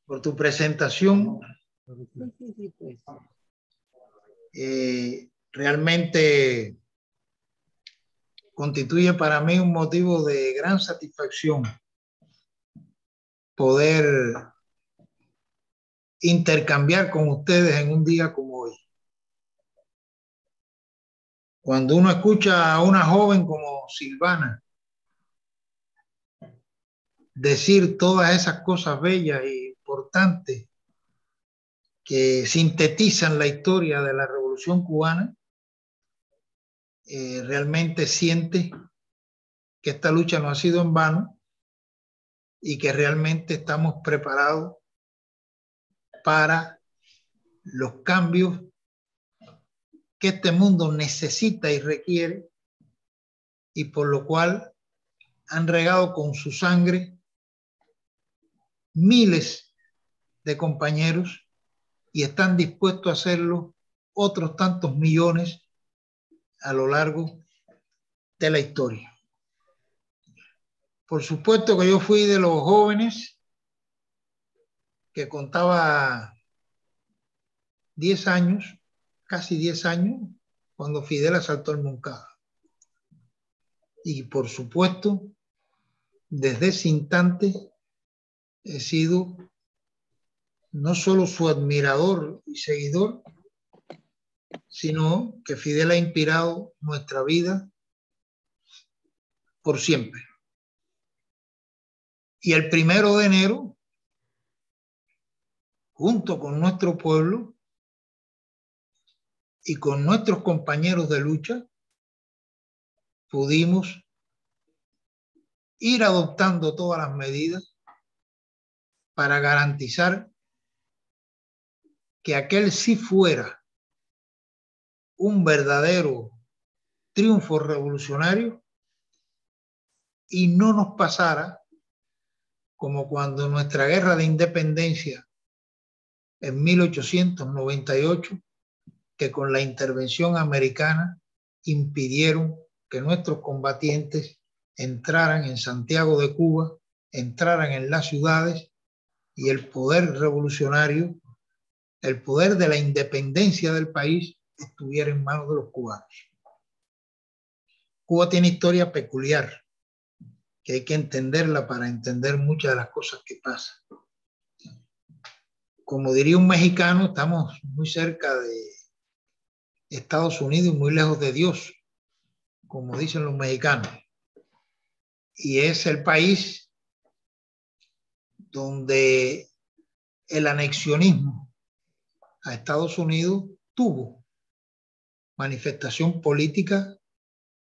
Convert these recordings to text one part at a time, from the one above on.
por tu presentación. Realmente constituye para mí un motivo de gran satisfacción poder intercambiar con ustedes en un día como hoy. Cuando uno escucha a una joven como Silvana decir todas esas cosas bellas e importantes que sintetizan la historia de la Revolución Cubana, realmente siente que esta lucha no ha sido en vano y que realmente estamos preparados para los cambios que este mundo necesita y requiere, y por lo cual han regado con su sangre miles de compañeros y están dispuestos a hacerlo otros tantos millones a lo largo de la historia. Por supuesto que yo fui de los jóvenes que contaba 10 años, casi 10 años, cuando Fidel asaltó el Moncada. Y por supuesto, desde ese instante he sido no solo su admirador y seguidor, sino que Fidel ha inspirado nuestra vida por siempre. Y el 1 de enero, junto con nuestro pueblo y con nuestros compañeros de lucha, pudimos ir adoptando todas las medidas para garantizar que aquel sí fuera un verdadero triunfo revolucionario y no nos pasara como cuando nuestra guerra de independencia en 1898, que con la intervención americana impidieron que nuestros combatientes entraran en Santiago de Cuba, entraran en las ciudades, y el poder revolucionario, el poder de la independencia del país, estuviera en manos de los cubanos. Cuba tiene historia peculiar, que hay que entenderla para entender muchas de las cosas que pasan. Como diría un mexicano, estamos muy cerca de Estados Unidos y muy lejos de Dios, como dicen los mexicanos. Y es el país donde el anexionismo a Estados Unidos tuvo manifestación política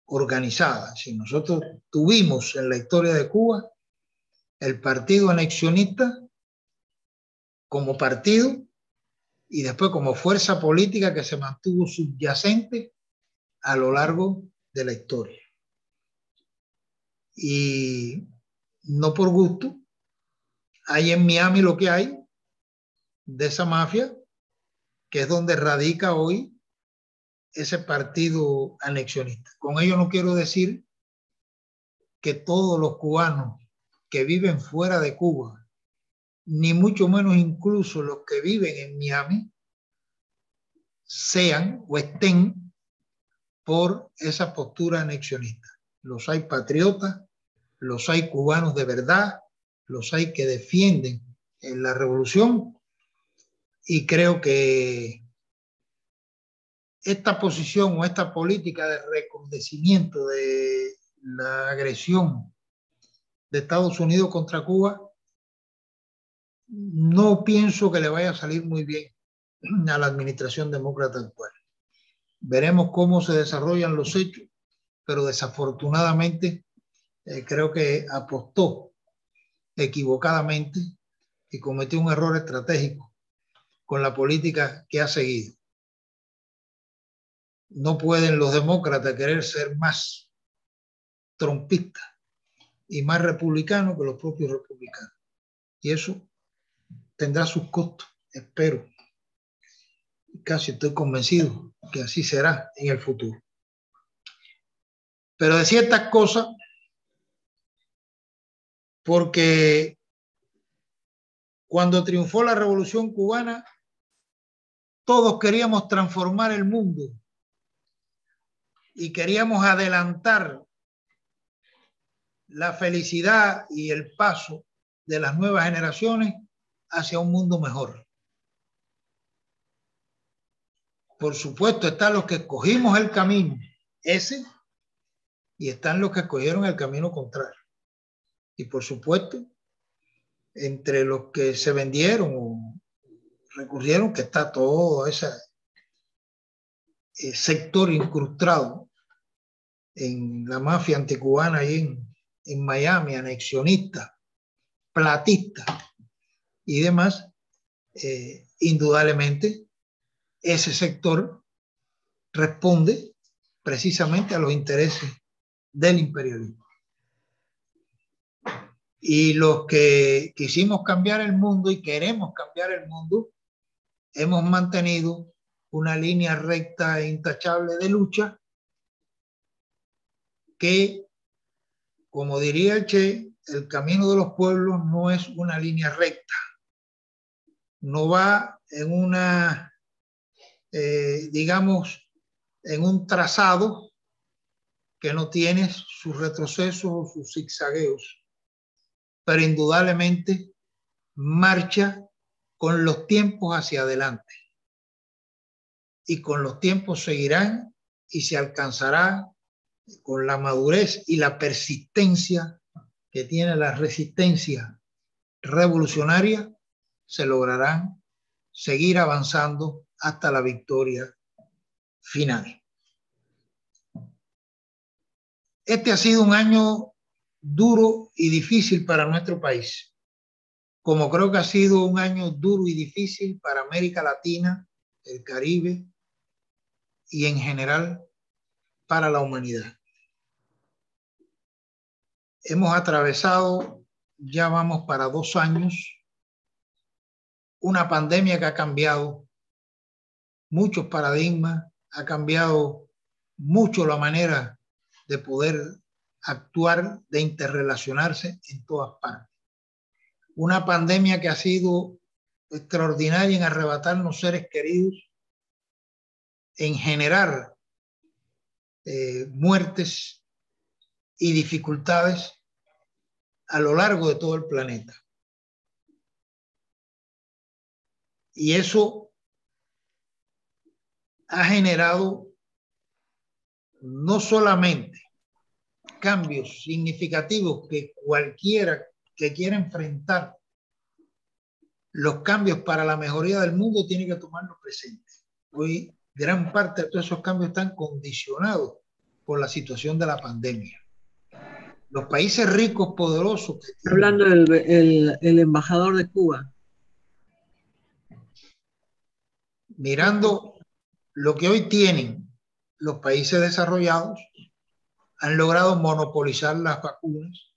organizada. Si nosotros tuvimos en la historia de Cuba el partido anexionista como partido y después como fuerza política que se mantuvo subyacente a lo largo de la historia. Y no por gusto, hay en Miami lo que hay de esa mafia, que es donde radica hoy ese partido anexionista. Con ello no quiero decir que todos los cubanos que viven fuera de Cuba, ni mucho menos incluso los que viven en Miami, sean o estén por esa postura anexionista. Los hay patriotas, los hay cubanos de verdad, los hay que defienden en la revolución, y creo que esta posición o esta política de recrudecimiento de la agresión de Estados Unidos contra Cuba, no pienso que le vaya a salir muy bien a la administración demócrata actual. Veremos cómo se desarrollan los hechos, pero desafortunadamente creo que apostó equivocadamente y cometió un error estratégico con la política que ha seguido. No pueden los demócratas querer ser más trumpistas y más republicanos que los propios republicanos. Y eso tendrá sus costos, espero. Casi estoy convencido que así será en el futuro. Pero decía estas cosas porque Cuando triunfó la Revolución Cubana, todos queríamos transformar el mundo y queríamos adelantar la felicidad y el paso de las nuevas generaciones hacia un mundo mejor. Por supuesto, están los que escogimos el camino ese y están los que escogieron el camino contrario. Y por supuesto, entre los que se vendieron o recurrieron, que está todo ese sector incrustado en la mafia anticubana ahí en Miami, anexionista, platista y demás, indudablemente ese sector responde precisamente a los intereses del imperialismo. Y los que quisimos cambiar el mundo y queremos cambiar el mundo, hemos mantenido una línea recta e intachable de lucha que, como diría el Che, el camino de los pueblos no es una línea recta. No va en una, digamos, en un trazado que no tiene sus retrocesos o sus zigzagueos, pero indudablemente marcha con los tiempos hacia adelante. Y con los tiempos seguirán y se alcanzará con la madurez y la persistencia que tiene la resistencia revolucionaria, se lograrán seguir avanzando hasta la victoria final. Este ha sido un año duro y difícil para nuestro país, como creo que ha sido un año duro y difícil para América Latina, el Caribe y en general para la humanidad. Hemos atravesado, ya vamos para 2 años, una pandemia que ha cambiado muchos paradigmas, ha cambiado mucho la manera de poder actuar, de interrelacionarse en todas partes. Una pandemia que ha sido extraordinaria en arrebatarnos seres queridos, en generar muertes y dificultades a lo largo de todo el planeta. Y eso ha generado no solamente cambios significativos que cualquiera que quiera enfrentar los cambios para la mejoría del mundo tiene que tomarlos presentes. Hoy gran parte de todos esos cambios están condicionados por la situación de la pandemia. Los países ricos, poderosos que tienen... Hablando el embajador de Cuba. Mirando lo que hoy tienen los países desarrollados, han logrado monopolizar las vacunas,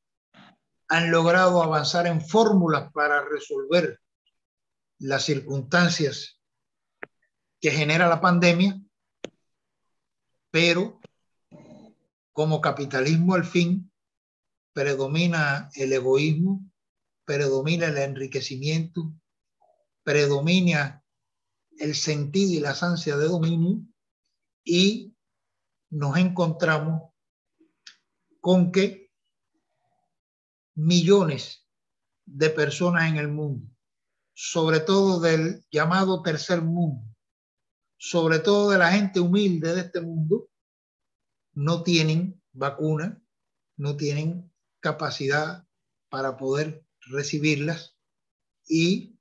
han logrado avanzar en fórmulas para resolver las circunstancias que genera la pandemia, pero como capitalismo al fin predomina el egoísmo, predomina el enriquecimiento, predomina el sentido y las ansias de dominio y nos encontramos con que millones de personas en el mundo, sobre todo del llamado tercer mundo, sobre todo de la gente humilde de este mundo, no tienen vacuna, no tienen capacidad para poder recibirlas y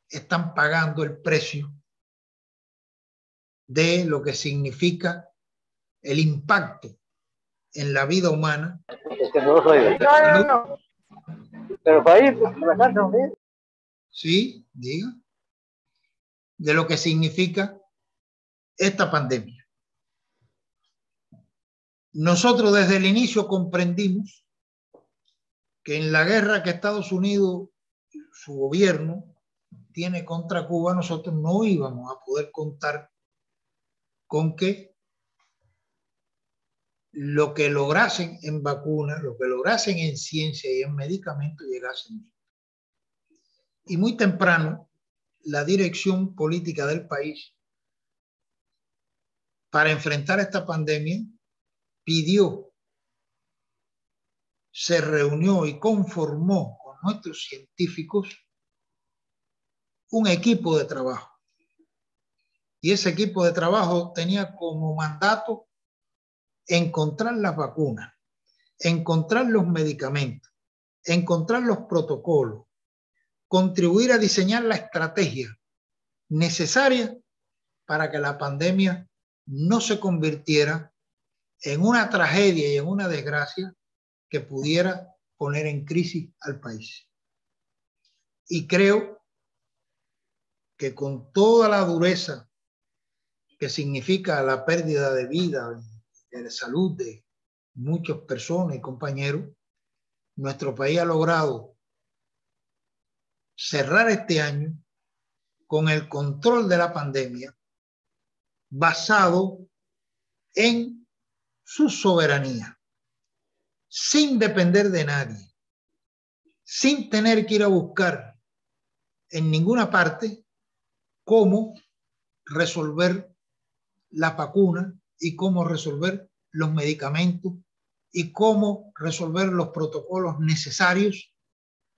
están pagando el precio de lo que significa el impacto en la vida humana. Pero para ir, Sí, diga. De lo que significa esta pandemia. Nosotros desde el inicio comprendimos que en la guerra que Estados Unidos, su gobierno, tiene contra Cuba, nosotros no íbamos a poder contar con que lo que lograsen en vacunas, lo que lograsen en ciencia y en medicamentos llegasen. Y muy temprano, la dirección política del país, para enfrentar esta pandemia, pidió, se reunió y conformó con nuestros científicos un equipo de trabajo. Y ese equipo de trabajo tenía como mandato encontrar las vacunas, encontrar los medicamentos, encontrar los protocolos, contribuir a diseñar la estrategia necesaria para que la pandemia no se convirtiera en una tragedia y en una desgracia que pudiera poner en crisis al país. Y creo que con toda la dureza que significa la pérdida de vida, de salud de muchas personas y compañeros, nuestro país ha logrado cerrar este año con el control de la pandemia basado en su soberanía, sin depender de nadie, sin tener que ir a buscar en ninguna parte cómo resolver la vacuna y cómo resolver los medicamentos y cómo resolver los protocolos necesarios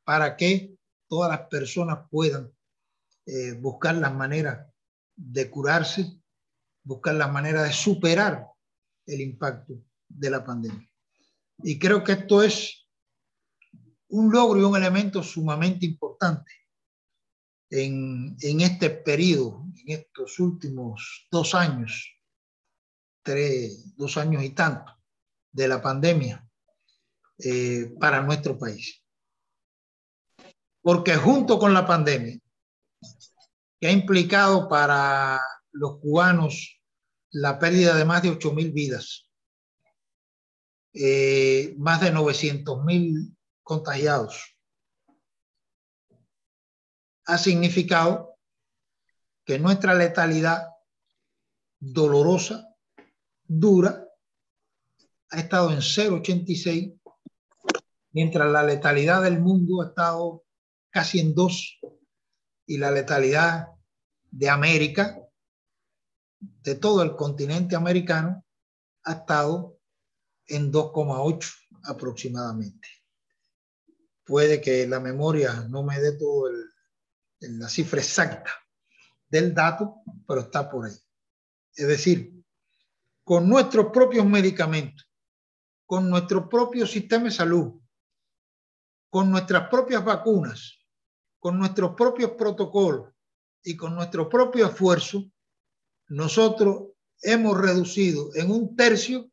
para que todas las personas puedan buscar las maneras de curarse, buscar las maneras de superar el impacto de la pandemia. Y creo que esto es un logro y un elemento sumamente importante en este periodo, en estos últimos 2 años, 2 años y tanto de la pandemia para nuestro país. Porque junto con la pandemia, que ha implicado para los cubanos la pérdida de más de 8.000 vidas, más de 900.000 contagiados, ha significado que nuestra letalidad dolorosa, dura, ha estado en 0,86, mientras la letalidad del mundo ha estado casi en 2, y la letalidad de América, de todo el continente americano, ha estado en 2,8 aproximadamente. Puede que la memoria no me dé todo la cifra exacta del dato, pero está por ahí. Es decir, con nuestros propios medicamentos, con nuestro propio sistema de salud, con nuestras propias vacunas, con nuestros propios protocolos y con nuestro propio esfuerzo, nosotros hemos reducido en 1/3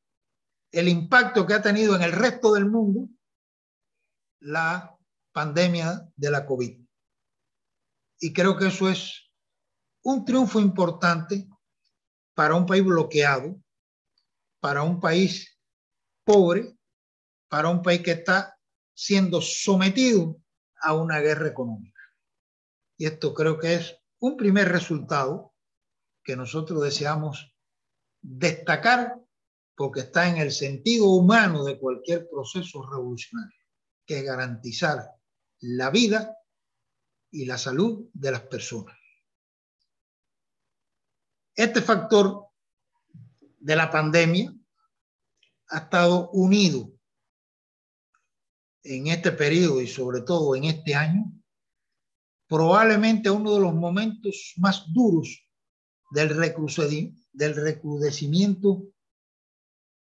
el impacto que ha tenido en el resto del mundo la pandemia de la COVID. Y creo que eso es un triunfo importante para un país bloqueado, para un país pobre, para un país que está siendo sometido a una guerra económica. Y esto creo que es un primer resultado que nosotros deseamos destacar, porque está en el sentido humano de cualquier proceso revolucionario, que es garantizar la vida y la salud de las personas. Este factor de la pandemia ha estado unido en este periodo y sobre todo en este año, probablemente uno de los momentos más duros del recrudecimiento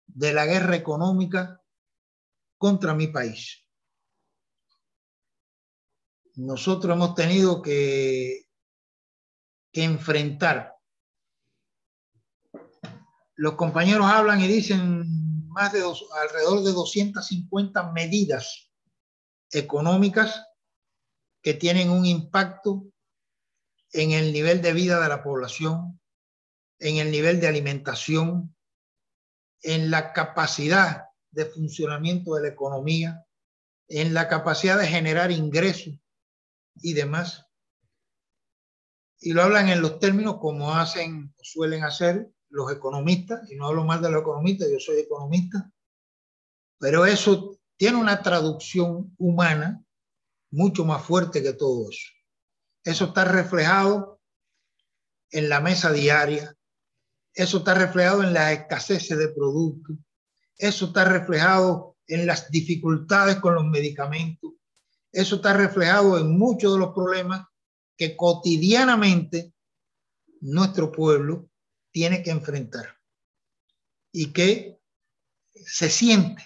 de la guerra económica contra mi país. Nosotros hemos tenido que enfrentar. Los compañeros hablan y dicen alrededor de 250 medidas económicas que tienen un impacto en el nivel de vida de la población, en el nivel de alimentación, en la capacidad de funcionamiento de la economía, en la capacidad de generar ingresos y demás. Y lo hablan en los términos como suelen hacer los economistas, y no hablo mal de los economistas, yo soy economista, pero eso tiene una traducción humana mucho más fuerte que todo eso. Eso está reflejado en la mesa diaria. Eso está reflejado en las escaseces de productos. Eso está reflejado en las dificultades con los medicamentos. Eso está reflejado en muchos de los problemas que cotidianamente nuestro pueblo tiene que enfrentar y que se siente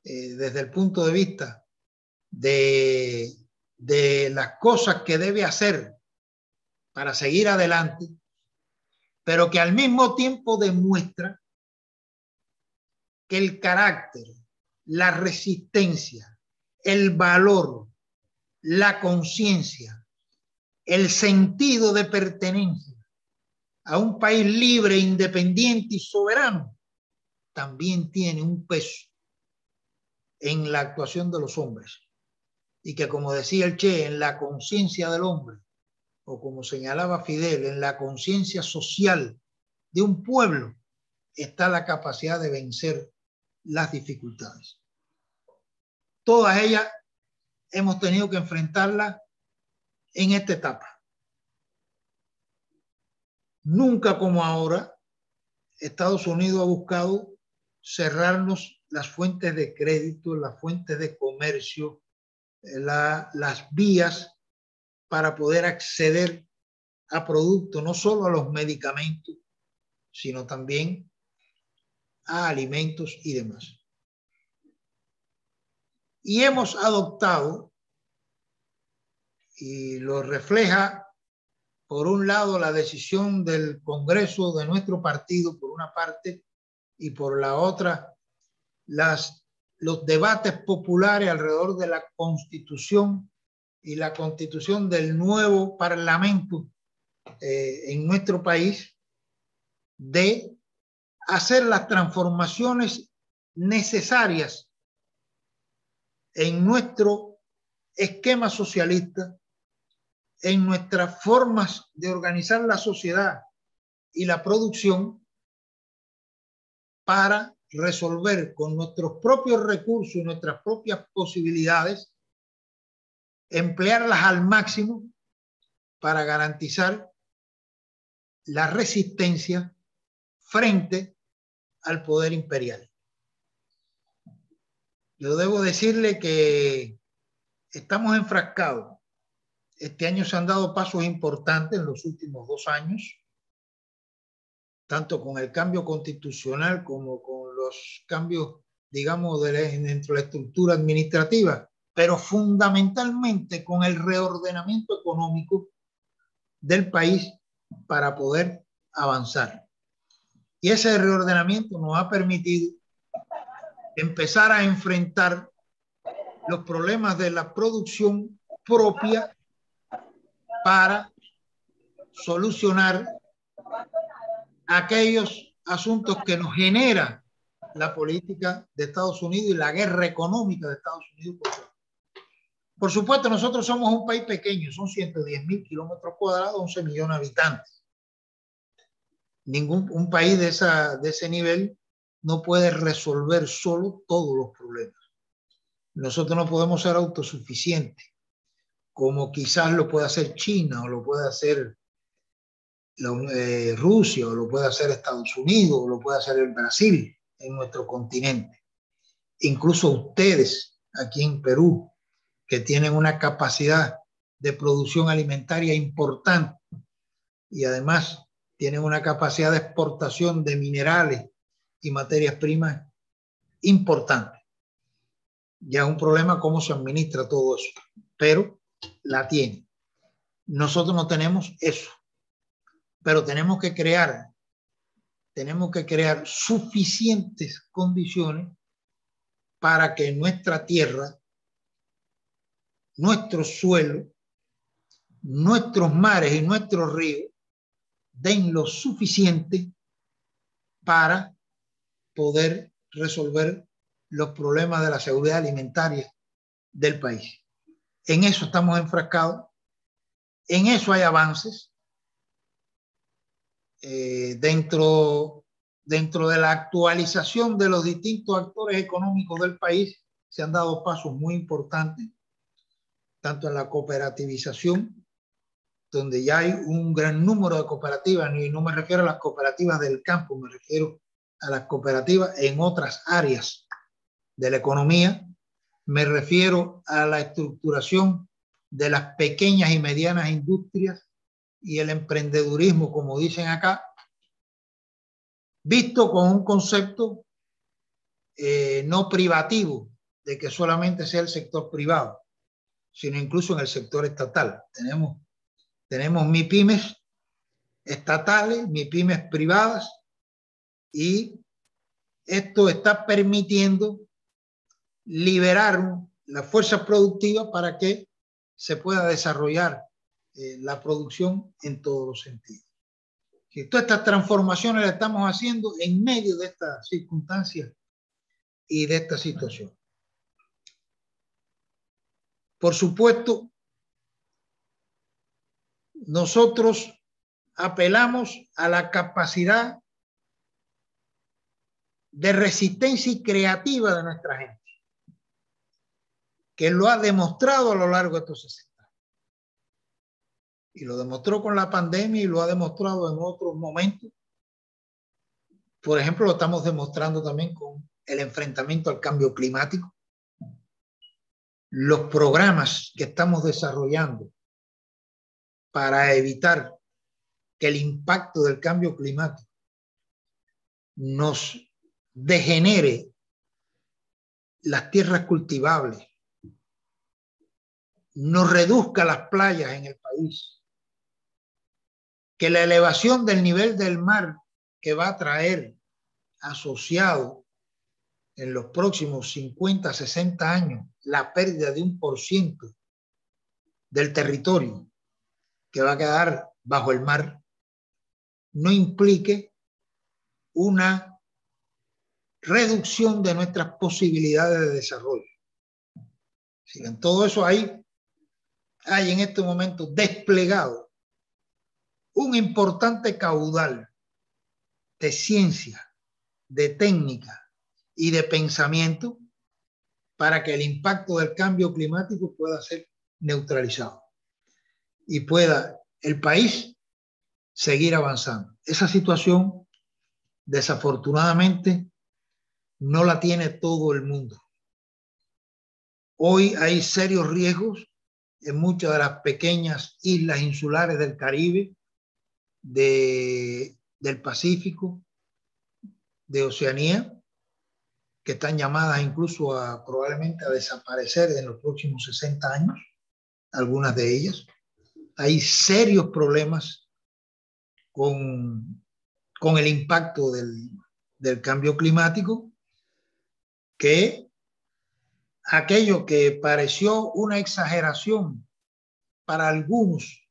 desde el punto de vista de las cosas que debe hacer para seguir adelante, pero que al mismo tiempo demuestra que el carácter, la resistencia, el valor, la conciencia, el sentido de pertenencia a un país libre, independiente y soberano también tiene un peso en la actuación de los hombres. Y que, como decía el Che, en la conciencia del hombre, o como señalaba Fidel, en la conciencia social de un pueblo está la capacidad de vencer las dificultades. Todas ellas hemos tenido que enfrentarlas en esta etapa. Nunca como ahora, Estados Unidos ha buscado cerrarnos las fuentes de crédito, las fuentes de comercio, las vías para poder acceder a productos, no solo a los medicamentos, sino también a alimentos y demás. Y hemos adoptado, y lo refleja por un lado la decisión del Congreso de nuestro partido, por una parte, y por la otra, los debates populares alrededor de la Constitución y la constitución del nuevo Parlamento en nuestro país, de hacer las transformaciones necesarias en nuestro esquema socialista, en nuestras formas de organizar la sociedad y la producción, para resolver con nuestros propios recursos y nuestras propias posibilidades, emplearlas al máximo para garantizar la resistencia frente al poder imperial. Yo debo decirle que estamos enfrascados. Este año se han dado pasos importantes en los últimos 2 años, tanto con el cambio constitucional como con los cambios, digamos, dentro de la estructura administrativa, pero fundamentalmente con el reordenamiento económico del país para poder avanzar. Y ese reordenamiento nos ha permitido empezar a enfrentar los problemas de la producción propia para solucionar aquellos asuntos que nos genera la política de Estados Unidos y la guerra económica de Estados Unidos. Por supuesto, nosotros somos un país pequeño, son 110.000 kilómetros cuadrados, 11 millones de habitantes. Un país de ese nivel no puede resolver solo todos los problemas. Nosotros no podemos ser autosuficientes, como quizás lo puede hacer China, o lo puede hacer Rusia, o lo puede hacer Estados Unidos, o lo puede hacer el Brasil en nuestro continente. Incluso ustedes aquí en Perú, que tienen una capacidad de producción alimentaria importante y además tienen una capacidad de exportación de minerales y materias primas importante. Ya es un problema cómo se administra todo eso, pero la tiene. Nosotros no tenemos eso, pero tenemos que crear suficientes condiciones para que nuestra tierra, nuestro suelo, nuestros mares y nuestros ríos den lo suficiente para poder resolver los problemas de la seguridad alimentaria del país. En eso estamos enfrascados, en eso hay avances. Dentro de la actualización de los distintos actores económicos del país se han dado pasos muy importantes, tanto en la cooperativización donde ya hay un gran número de cooperativas, y no me refiero a las cooperativas del campo, me refiero a las cooperativas en otras áreas de la economía, me refiero a la estructuración de las pequeñas y medianas industrias y el emprendedurismo, como dicen acá, visto con un concepto no privativo, de que solamente sea el sector privado, sino incluso en el sector estatal. Tenemos MIPYMES estatales, MIPYMES privadas, y esto está permitiendo liberar las fuerzas productivas para que se pueda desarrollar la producción en todos los sentidos. Y todas estas transformaciones las estamos haciendo en medio de estas circunstancias y de esta situación. Por supuesto, nosotros apelamos a la capacidad de resistencia y creativa de nuestra gente, que lo ha demostrado a lo largo de estos 60 años. Y lo demostró con la pandemia y lo ha demostrado en otros momentos. Por ejemplo, lo estamos demostrando también con el enfrentamiento al cambio climático. Los programas que estamos desarrollando para evitar que el impacto del cambio climático nos degenere las tierras cultivables, nos reduzca las playas en el país, que la elevación del nivel del mar que va a traer asociado en los próximos 50, 60 años la pérdida de 1% del territorio que va a quedar bajo el mar, no implique una reducción de nuestras posibilidades de desarrollo. En todo eso hay en este momento desplegado un importante caudal de ciencia, de técnica y de pensamiento para que el impacto del cambio climático pueda ser neutralizado y pueda el país seguir avanzando. Esa situación, desafortunadamente, no la tiene todo el mundo. Hoy hay serios riesgos en muchas de las pequeñas islas insulares del Caribe, del Pacífico, de Oceanía, que están llamadas incluso probablemente a desaparecer en los próximos 60 años, algunas de ellas. Hay serios problemas con el impacto del cambio climático, que aquello que pareció una exageración para algunos,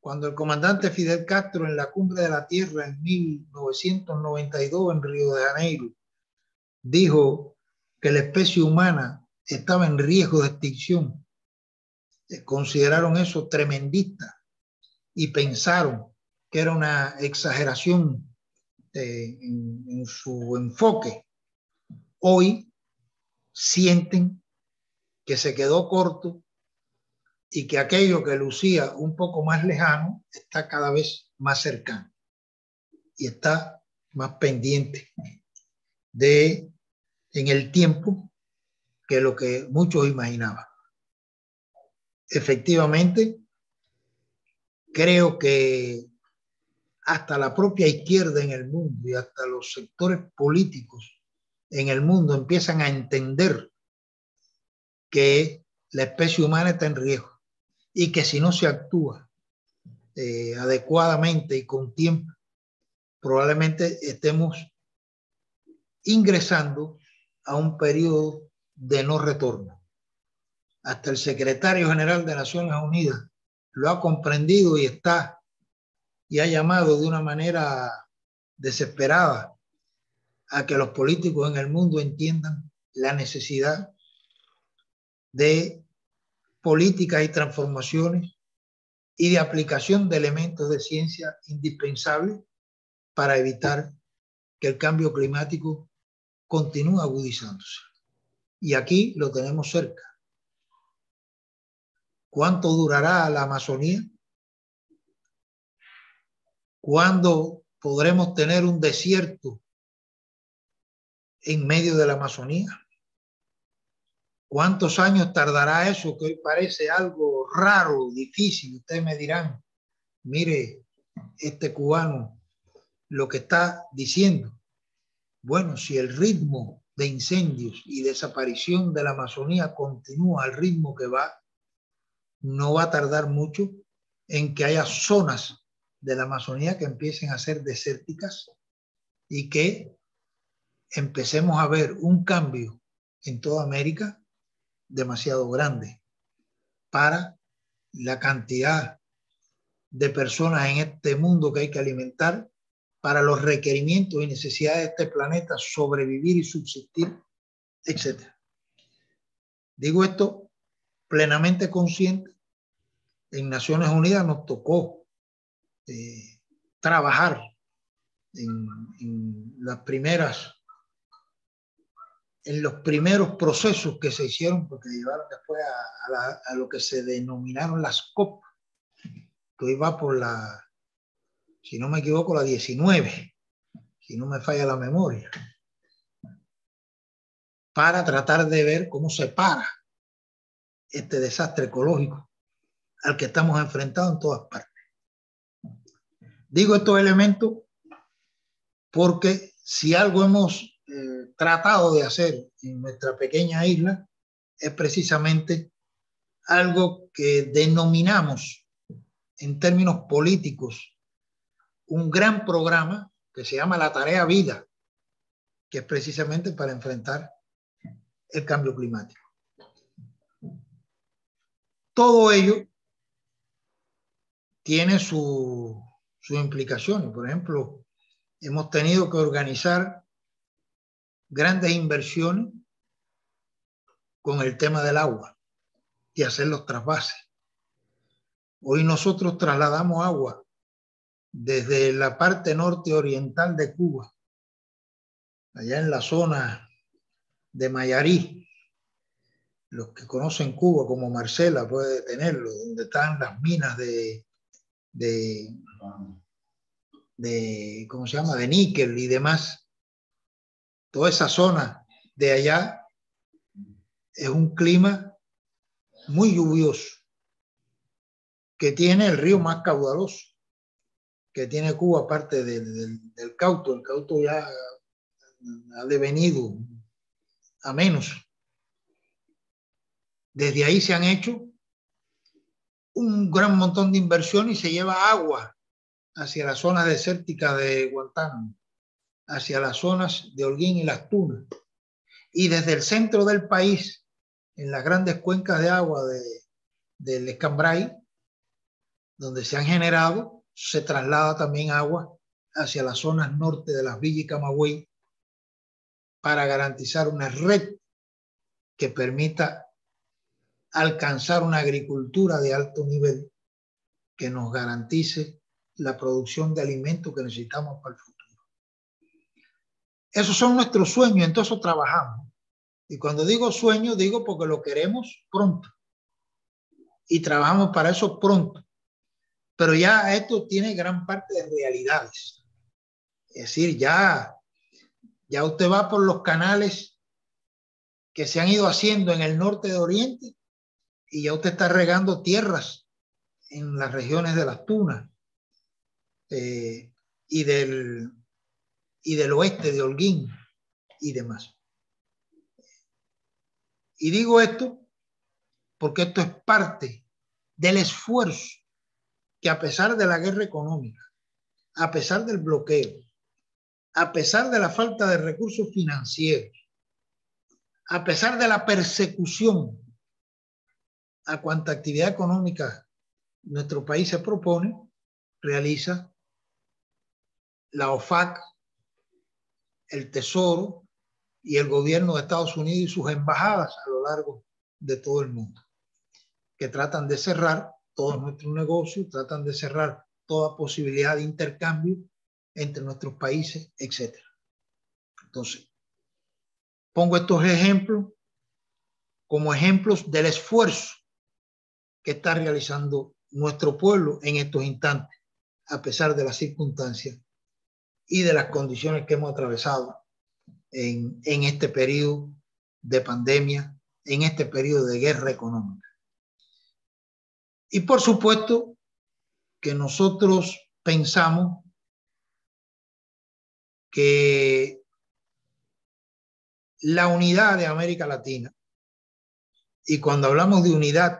cuando el comandante Fidel Castro en la Cumbre de la Tierra en 1992 en Río de Janeiro dijo que la especie humana estaba en riesgo de extinción, consideraron eso tremendista y pensaron que era una exageración en su enfoque. Hoy sienten que se quedó corto y que aquello que lucía un poco más lejano está cada vez más cercano y está más pendiente en el tiempo que lo que muchos imaginaban. Efectivamente, creo que hasta la propia izquierda en el mundo y hasta los sectores políticos en el mundo empiezan a entender que la especie humana está en riesgo y que si no se actúa adecuadamente y con tiempo, probablemente estemos ingresando a un periodo de no retorno. Hasta el secretario general de Naciones Unidas lo ha comprendido y ha llamado de una manera desesperada a que los políticos en el mundo entiendan la necesidad de políticas y transformaciones y de aplicación de elementos de ciencia indispensables para evitar que el cambio climático continúe agudizándose. Y aquí lo tenemos cerca. ¿Cuánto durará la Amazonía? ¿Cuándo podremos tener un desierto en medio de la Amazonía? ¿Cuántos años tardará eso, que hoy parece algo raro, difícil? Ustedes me dirán, mire, este cubano lo que está diciendo. Bueno, si el ritmo de incendios y desaparición de la Amazonía continúa al ritmo que va, no va a tardar mucho en que haya zonas de la Amazonía que empiecen a ser desérticas y que empecemos a ver un cambio en toda América demasiado grande para la cantidad de personas en este mundo que hay que alimentar, para los requerimientos y necesidades de este planeta, sobrevivir y subsistir, etc. Digo esto plenamente consciente. En Naciones Unidas nos tocó trabajar en los primeros procesos que se hicieron, porque llevaron después a lo que se denominaron las COP, que hoy va por la, si no me equivoco, la 19, si no me falla la memoria, para tratar de ver cómo se para este desastre ecológico al que estamos enfrentados en todas partes. Digo estos elementos porque si algo hemos tratado de hacer en nuestra pequeña isla es precisamente algo que denominamos en términos políticos un gran programa que se llama la Tarea Vida, que es precisamente para enfrentar el cambio climático. Todo ello tiene sus implicaciones. Por ejemplo, hemos tenido que organizar grandes inversiones con el tema del agua y hacer los trasvases. Hoy nosotros trasladamos agua desde la parte norte oriental de Cuba, allá en la zona de Mayarí. Los que conocen Cuba como Marcela puede tenerlo, donde están las minas de ¿cómo se llama? De níquel y demás. Toda esa zona de allá es un clima muy lluvioso, que tiene el río más caudaloso que tiene Cuba, aparte del Cauto. El Cauto ya ha devenido a menos. Desde ahí se han hecho un gran montón de inversiones y se lleva agua hacia las zonas desérticas de Guantánamo, hacia las zonas de Holguín y Las Tunas. Y desde el centro del país, en las grandes cuencas de agua del Escambray, donde se han generado, se traslada también agua hacia las zonas norte de Las Villas y Camagüey para garantizar una red que permita alcanzar una agricultura de alto nivel que nos garantice la producción de alimentos que necesitamos para el futuro. Esos son nuestros sueños, entonces trabajamos. Y cuando digo sueño, digo porque lo queremos pronto. Y trabajamos para eso pronto. Pero ya esto tiene gran parte de realidades. Es decir, ya usted va por los canales que se han ido haciendo en el norte de Oriente y ya usted está regando tierras en las regiones de Las Tunas y del oeste de Holguín y demás. Y digo esto porque esto es parte del esfuerzo que, a pesar de la guerra económica, a pesar del bloqueo, a pesar de la falta de recursos financieros, a pesar de la persecución a cuanta actividad económica nuestro país se propone, realiza la OFAC, el Tesoro y el gobierno de Estados Unidos y sus embajadas a lo largo de todo el mundo, que tratan de cerrar todos nuestros negocios, tratan de cerrar toda posibilidad de intercambio entre nuestros países, etc. Entonces, pongo estos ejemplos como ejemplos del esfuerzo que está realizando nuestro pueblo en estos instantes, a pesar de las circunstancias y de las condiciones que hemos atravesado en este periodo de pandemia, en este periodo de guerra económica. Y por supuesto que nosotros pensamos que la unidad de América Latina, y cuando hablamos de unidad,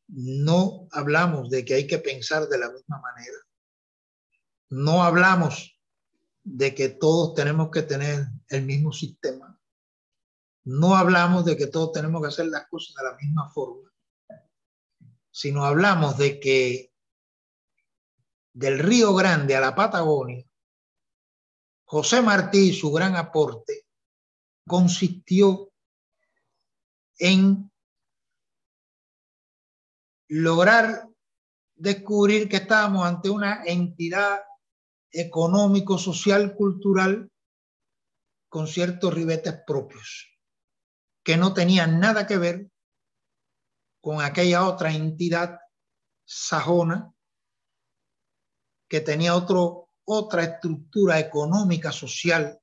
no hablamos de que hay que pensar de la misma manera, no hablamos de que todos tenemos que tener el mismo sistema, no hablamos de que todos tenemos que hacer las cosas de la misma forma, sino hablamos de que del Río Grande a la Patagonia, José Martí, su gran aporte consistió en lograr descubrir que estábamos ante una entidad económico, social, cultural con ciertos ribetes propios, que no tenían nada que ver con aquella otra entidad sajona que tenía otra estructura económica, social,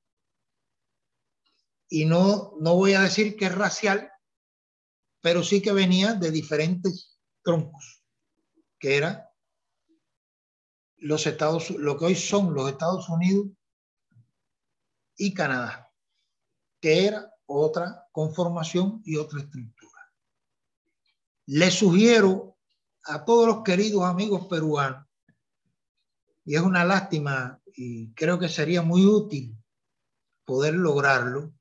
y no voy a decir que es racial, pero sí que venía de diferentes troncos, que era lo que hoy son los Estados Unidos y Canadá, que era otra conformación y otra estructura. Les sugiero a todos los queridos amigos peruanos, y es una lástima y creo que sería muy útil poder lograrlo,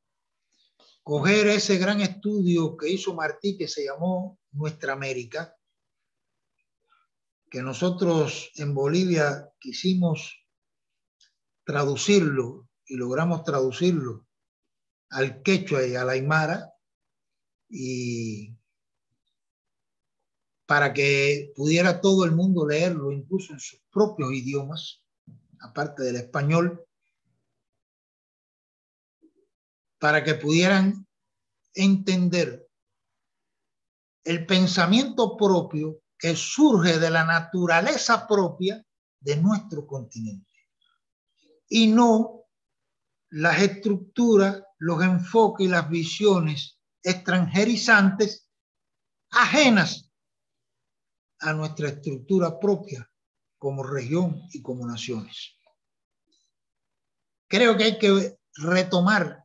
coger ese gran estudio que hizo Martí que se llamó Nuestra América, que nosotros en Bolivia quisimos traducirlo y logramos traducirlo al quechua y al aymara, y para que pudiera todo el mundo leerlo, incluso en sus propios idiomas, aparte del español, para que pudieran entender el pensamiento propio que surge de la naturaleza propia de nuestro continente y no las estructuras, los enfoques y las visiones extranjerizantes ajenas a nuestra estructura propia como región y como naciones. Creo que hay que retomar,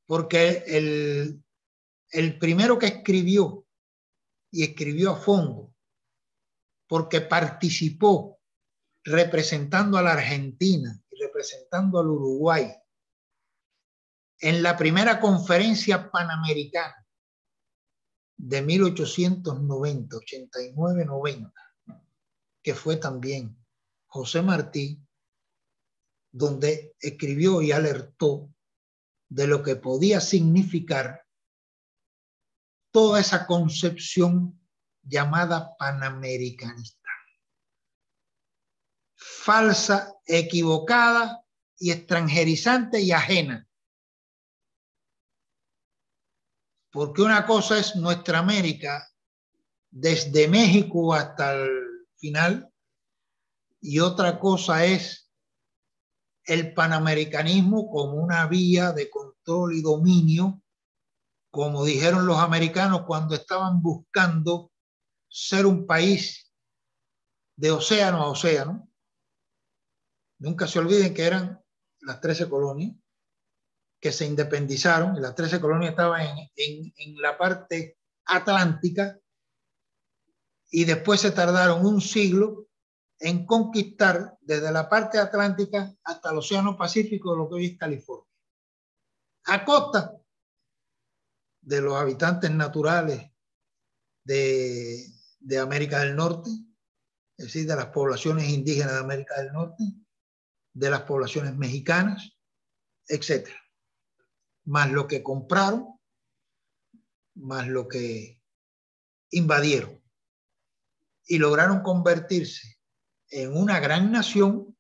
porque el primero que escribió, y escribió a fondo, porque participó representando a la Argentina y representando al Uruguay en la primera conferencia panamericana de 1890, 89, 90, que fue también José Martí, donde escribió y alertó de lo que podía significar toda esa concepción llamada panamericanista. Falsa, equivocada y extranjerizante y ajena. Porque una cosa es nuestra América desde México hasta el final y otra cosa es el panamericanismo como una vía de control y dominio, como dijeron los americanos cuando estaban buscando ser un país de océano a océano. Nunca se olviden que eran las 13 colonias que se independizaron, y las 13 colonias estaban en la parte atlántica, y después se tardaron un siglo en conquistar desde la parte atlántica hasta el océano Pacífico, lo que hoy es California, a costa de los habitantes naturales de América del Norte, es decir, de las poblaciones indígenas de América del Norte, de las poblaciones mexicanas, etc. Más lo que compraron, más lo que invadieron, y lograron convertirse en una gran nación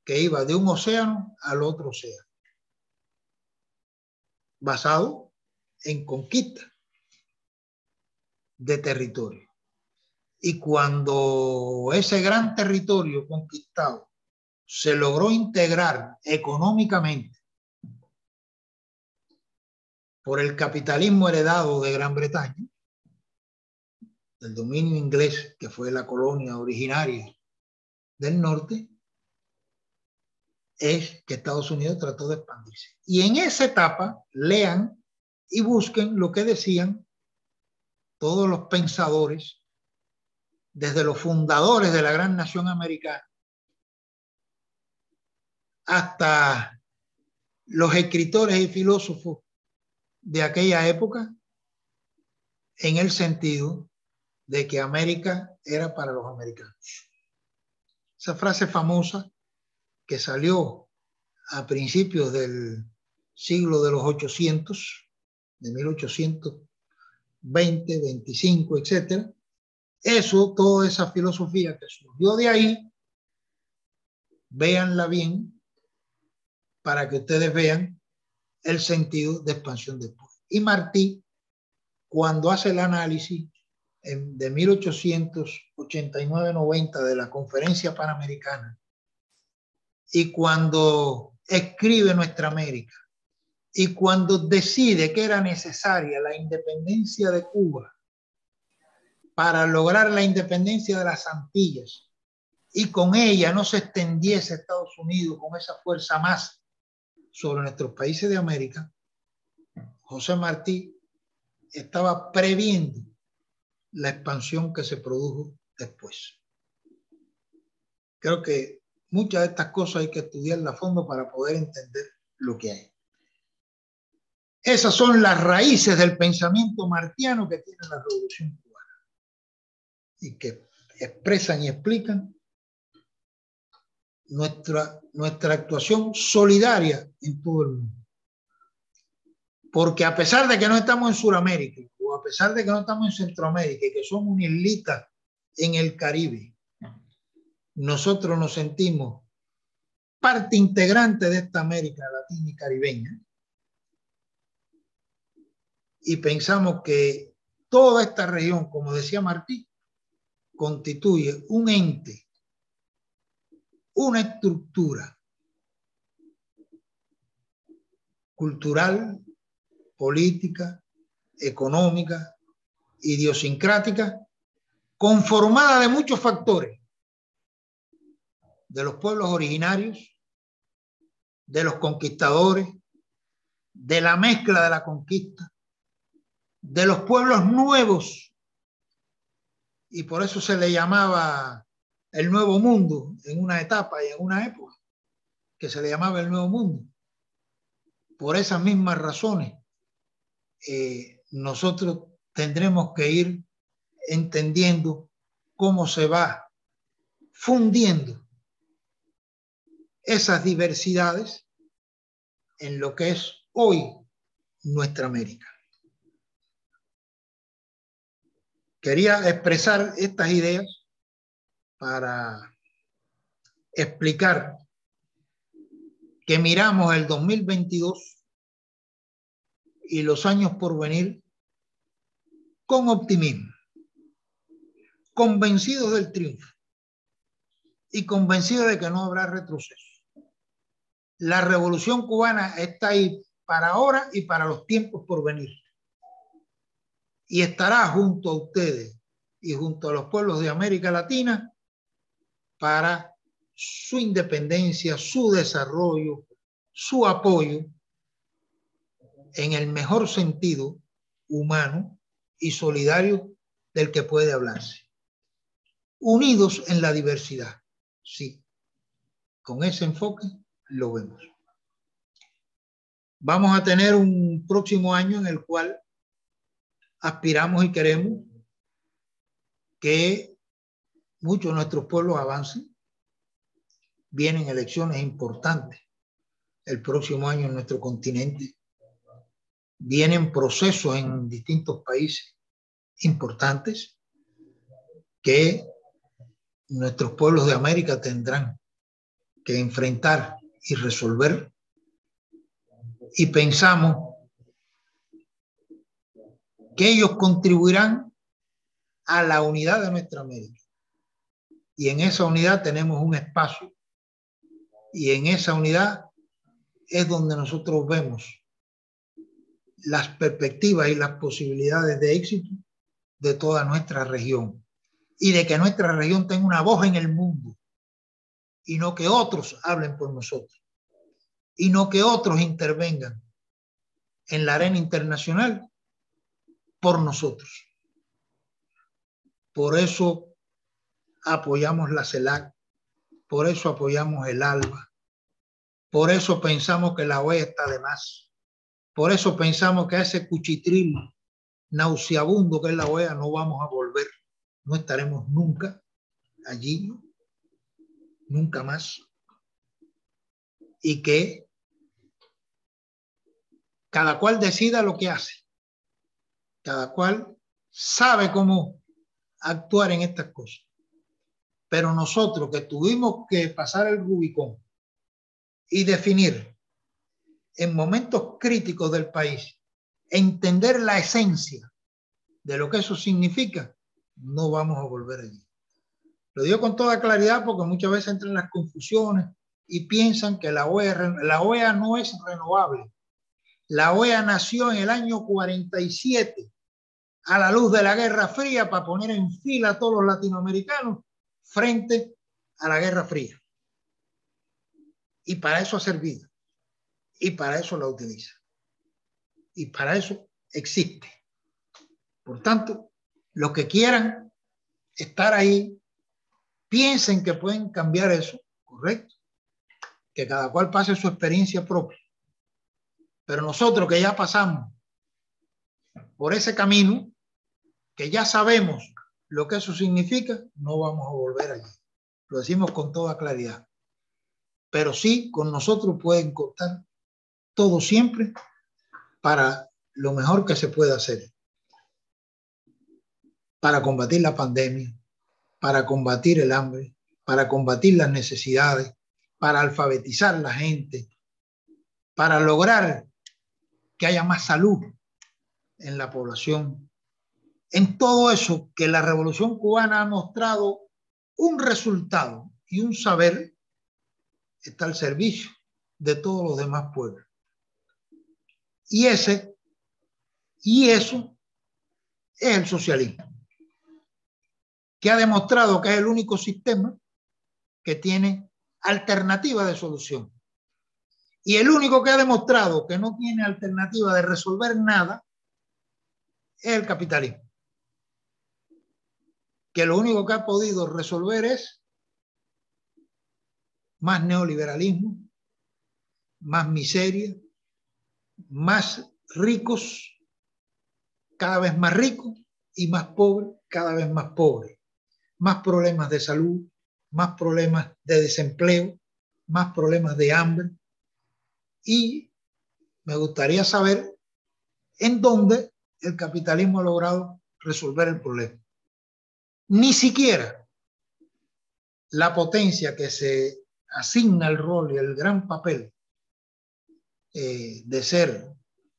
que iba de un océano al otro océano, basado en conquista de territorio. Y cuando ese gran territorio conquistado se logró integrar económicamente por el capitalismo heredado de Gran Bretaña, del dominio inglés, que fue la colonia originaria del norte, es que Estados Unidos trató de expandirse. Y en esa etapa, lean y busquen lo que decían todos los pensadores, desde los fundadores de la gran nación americana hasta los escritores y filósofos de aquella época, en el sentido de que América era para los americanos. Esa frase famosa que salió a principios del siglo de los 800, de 1820, 25, etc. Eso, toda esa filosofía que surgió de ahí, véanla bien para que ustedes vean el sentido de expansión después. Y Martí, cuando hace el análisis de 1889-90 de la Conferencia Panamericana y cuando escribe Nuestra América y cuando decide que era necesaria la independencia de Cuba para lograr la independencia de las Antillas y con ella no se extendiese Estados Unidos con esa fuerza más sobre nuestros países de América, José Martí estaba previendo la expansión que se produjo después. Creo que muchas de estas cosas hay que estudiarlas a fondo para poder entender lo que hay. Esas son las raíces del pensamiento martiano que tiene la Revolución Cubana y que expresan y explican nuestra actuación solidaria en todo el mundo. Porque a pesar de que no estamos en Sudamérica, o a pesar de que no estamos en Centroamérica y que somos una islita en el Caribe, nosotros nos sentimos parte integrante de esta América Latina y caribeña y pensamos que toda esta región, como decía Martí, constituye un ente, una estructura cultural, política, económica, idiosincrática, conformada de muchos factores, de los pueblos originarios, de los conquistadores, de la mezcla de la conquista, de los pueblos nuevos, y por eso se le llamaba el Nuevo Mundo en una etapa y en una época, que se le llamaba el Nuevo Mundo. Por esas mismas razones, nosotros tendremos que ir entendiendo cómo se va fundiendo esas diversidades en lo que es hoy nuestra América. Quería expresar estas ideas para explicar que miramos el 2022 y los años por venir con optimismo, convencidos del triunfo y convencidos de que no habrá retroceso. La Revolución Cubana está ahí para ahora y para los tiempos por venir. Y estará junto a ustedes y junto a los pueblos de América Latina para su independencia, su desarrollo, su apoyo en el mejor sentido humano y solidario del que puede hablarse. Unidos en la diversidad, sí. Con ese enfoque lo vemos. Vamos a tener un próximo año en el cual aspiramos y queremos que muchos de nuestros pueblos avancen. Vienen elecciones importantes el próximo año en nuestro continente. Vienen procesos en distintos países importantes que nuestros pueblos de América tendrán que enfrentar y resolver. Y pensamos que ellos contribuirán a la unidad de nuestra América. Y en esa unidad tenemos un espacio, y en esa unidad es donde nosotros vemos las perspectivas y las posibilidades de éxito de toda nuestra región, y de que nuestra región tenga una voz en el mundo, y no que otros hablen por nosotros, y no que otros intervengan en la arena internacional por nosotros. Por eso apoyamos la CELAC, por eso apoyamos el ALBA, por eso pensamos que la OEA está de más, por eso pensamos que a ese cuchitril nauseabundo que es la OEA no vamos a volver, no estaremos nunca allí, nunca más, y que cada cual decida lo que hace, cada cual sabe cómo actuar en estas cosas. Pero nosotros que tuvimos que pasar el Rubicón y definir en momentos críticos del país, entender la esencia de lo que eso significa, no vamos a volver allí. Lo digo con toda claridad porque muchas veces entran las confusiones y piensan que la OEA no es renovable. La OEA nació en el año 47 a la luz de la Guerra Fría para poner en fila a todos los latinoamericanos frente a la Guerra Fría. Y para eso ha servido. Y para eso la utiliza. Y para eso existe. Por tanto, los que quieran estar ahí, piensen que pueden cambiar eso, correcto. Que cada cual pase su experiencia propia. Pero nosotros que ya pasamos por ese camino, que ya sabemos lo que eso significa, no vamos a volver allí. Lo decimos con toda claridad. Pero sí, con nosotros pueden contar todo siempre para lo mejor que se pueda hacer. Para combatir la pandemia, para combatir el hambre, para combatir las necesidades, para alfabetizar a la gente, para lograr que haya más salud en la población. En todo eso que la Revolución Cubana ha mostrado un resultado y un saber, está al servicio de todos los demás pueblos. Y eso es el socialismo, que ha demostrado que es el único sistema que tiene alternativa de solución. Y el único que ha demostrado que no tiene alternativa de resolver nada es el capitalismo. Que lo único que ha podido resolver es más neoliberalismo, más miseria, más ricos, cada vez más ricos, y más pobres, cada vez más pobres. Más problemas de salud, más problemas de desempleo, más problemas de hambre. Y me gustaría saber en dónde el capitalismo ha logrado resolver el problema. Ni siquiera la potencia que se asigna el rol y el gran papel de ser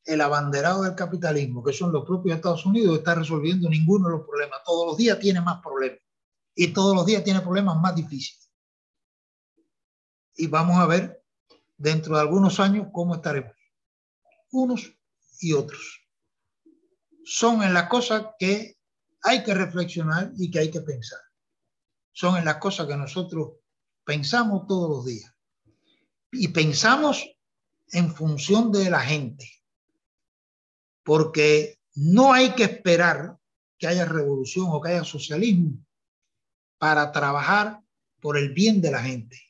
el abanderado del capitalismo, que son los propios Estados Unidos, está resolviendo ninguno de los problemas. Todos los días tiene más problemas y todos los días tiene problemas más difíciles. Y vamos a ver dentro de algunos años cómo estaremos, unos y otros. Son en las cosas que hay que reflexionar y que hay que pensar. Son en las cosas que nosotros pensamos todos los días. Y pensamos en función de la gente. Porque no hay que esperar que haya revolución o que haya socialismo para trabajar por el bien de la gente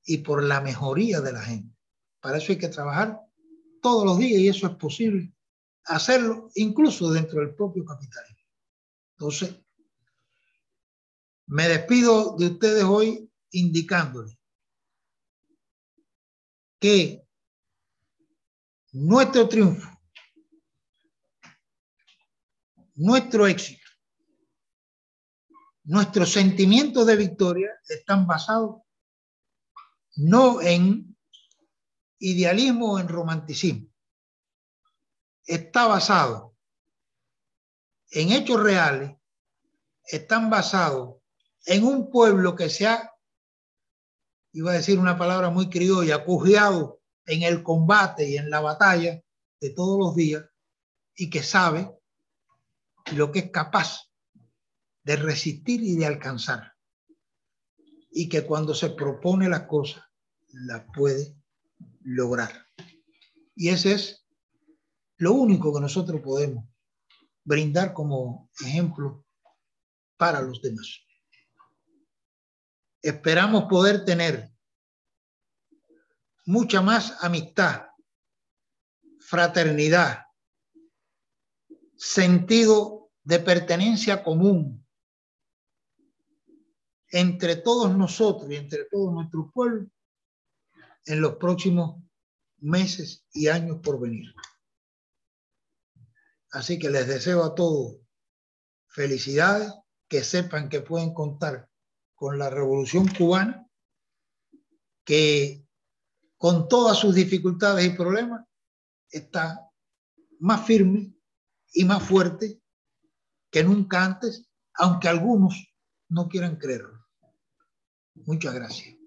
y por la mejoría de la gente. Para eso hay que trabajar todos los días y eso es posible hacerlo incluso dentro del propio capitalismo. Entonces, me despido de ustedes hoy indicándoles que nuestro triunfo, nuestro éxito, nuestros sentimientos de victoria están basados no en idealismo o en romanticismo. Está basado en hechos reales están basados en un pueblo que se ha, iba a decir una palabra muy criolla, acujeado en el combate y en la batalla de todos los días, y que sabe lo que es capaz de resistir y de alcanzar, y que cuando se propone las cosas las puede lograr. Y ese es lo único que nosotros podemos brindar como ejemplo para los demás. Esperamos poder tener mucha más amistad, fraternidad, sentido de pertenencia común entre todos nosotros y entre todo nuestro pueblo en los próximos meses y años por venir. Así que les deseo a todos felicidades, que sepan que pueden contar con la Revolución Cubana, que con todas sus dificultades y problemas está más firme y más fuerte que nunca antes, aunque algunos no quieran creerlo. Muchas gracias.